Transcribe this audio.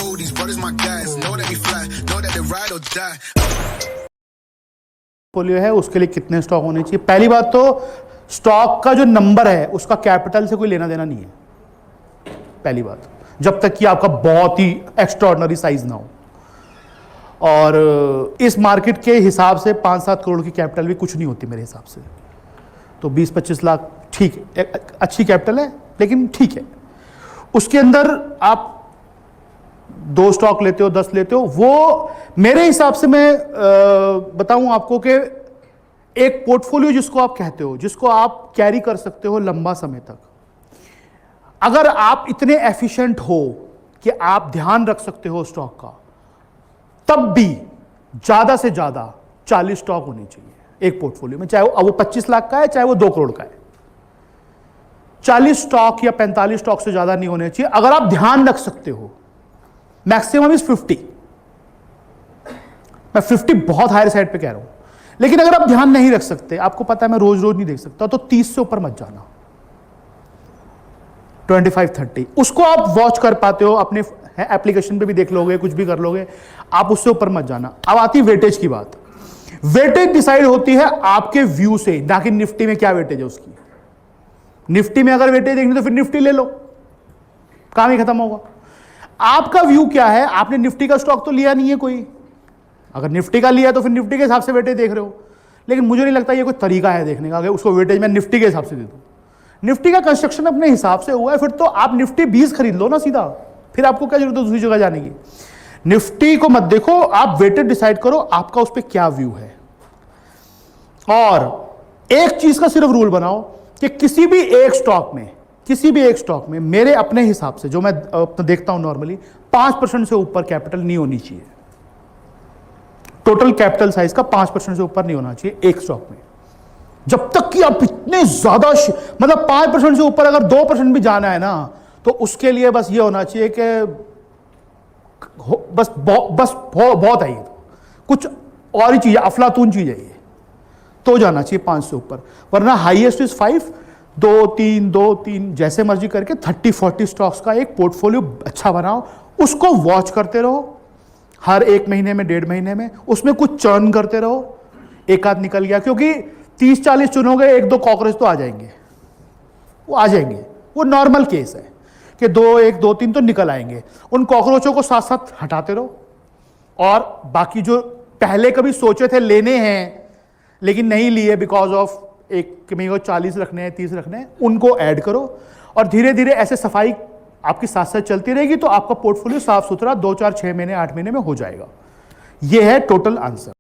know these brothers my guys, know that we fly, know that they ride or die. Portfolio है उसके लिए कितने stock होने चाहिए। पहली बात तो स्टॉक का जो नंबर है उसका कैपिटल से कोई लेना देना नहीं है, पहली बात, जब तक कि आपका बहुत ही एक्स्ट्राऑर्डिनरी साइज ना हो। और इस मार्केट के हिसाब से 5-7 करोड़ की कैपिटल भी कुछ नहीं होती मेरे हिसाब से, तो 20-25 लाख ठीक है, अच्छी कैपिटल है लेकिन ठीक है। उसके अंदर आप 2 स्टॉक लेते हो, 10 लेते हो, वो मेरे हिसाब से मैं बताऊं आपको कि एक पोर्टफोलियो जिसको आप कहते हो, जिसको आप कैरी कर सकते हो लंबा समय तक, अगर आप इतने एफिशिएंट हो कि आप ध्यान रख सकते हो स्टॉक का, तब भी ज्यादा से ज्यादा 40 स्टॉक होने चाहिए एक पोर्टफोलियो में, चाहे वो 25 लाख का है चाहे वो 2 करोड़ का है। 40 स्टॉक या 45 स्टॉक से ज्यादा नहीं होने चाहिए अगर आप ध्यान रख सकते हो। मैक्सिमम इज 50, मैं 50 बहुत हायर साइड पे कह रहा हूं, लेकिन अगर आप ध्यान नहीं रख सकते, आपको पता है मैं रोज रोज नहीं देख सकता, तो 30 से ऊपर मत जाना, 25-30 उसको आप वॉच कर पाते हो, अपने एप्लीकेशन पे भी देख लोगे, कुछ भी कर लोगे, आप उससे ऊपर मत जाना। अब आती वेटेज की बात। वेटेज डिसाइड होती है आपके व्यू से, ना कि निफ्टी में क्या वेटेज है उसकी। निफ्टी में अगर वेटेज देखनी तो फिर निफ्टी ले लो, काम ही खत्म होगा। आपका व्यू क्या है, आपने निफ्टी का स्टॉक तो लिया नहीं है कोई, अगर निफ्टी का लिया तो फिर निफ्टी के हिसाब से वेटेज देख रहे हो, लेकिन मुझे नहीं लगता ये कोई तरीका है देखने का, अगर उसको वेटेज मैं निफ्टी के हिसाब से दे दूं। निफ्टी का कंस्ट्रक्शन अपने हिसाब से हुआ है, फिर तो आप निफ्टी 20 खरीद लो ना सीधा, फिर आपको क्या जरूरत है दूसरी जगह जाने की। निफ्टी को मत देखो, आप वेटेज डिसाइड करो आपका उस पर क्या व्यू है। और एक चीज का सिर्फ रूल बनाओ कि किसी भी एक स्टॉक में मेरे अपने हिसाब से जो मैं देखता हूं नॉर्मली 5% से ऊपर कैपिटल नहीं होनी चाहिए, टोटल कैपिटल साइज का 5% से ऊपर नहीं होना चाहिए एक स्टॉक में। जब तक कि आप इतने ज्यादा मतलब 5% से ऊपर अगर 2% भी जाना है ना, तो उसके लिए बस ये होना चाहिए कि बस बहुत है, कुछ और ही चीज, अफलातून चीज है ये, तो जाना चाहिए 5 से ऊपर, वरना हाईएस्ट इज 5, 2-3 जैसे मर्जी करके 30-40 स्टॉक्स का एक पोर्टफोलियो अच्छा बनाओ, उसको वॉच करते रहो हर 1 महीने में, 1.5 महीने में, उसमें कुछ चर्न करते रहो। एक आध निकल गया, क्योंकि 30-40 चुनोगे 1-2 कॉकरोच तो आ जाएंगे, वो नॉर्मल केस है कि 1-2-3 तो निकल आएंगे। उन कॉकरोचों को साथ साथ हटाते रहो, और बाकी जो पहले कभी सोचे थे लेने हैं लेकिन नहीं लिए बिकॉज ऑफ एक मेरे को 40 रखने हैं, 30 रखने हैं, उनको ऐड करो, और धीरे धीरे ऐसे सफाई आपकी साथ साथ चलती रहेगी, तो आपका पोर्टफोलियो साफ सुथरा 2-4-6 महीने 8 महीने में हो जाएगा। यह है टोटल आंसर।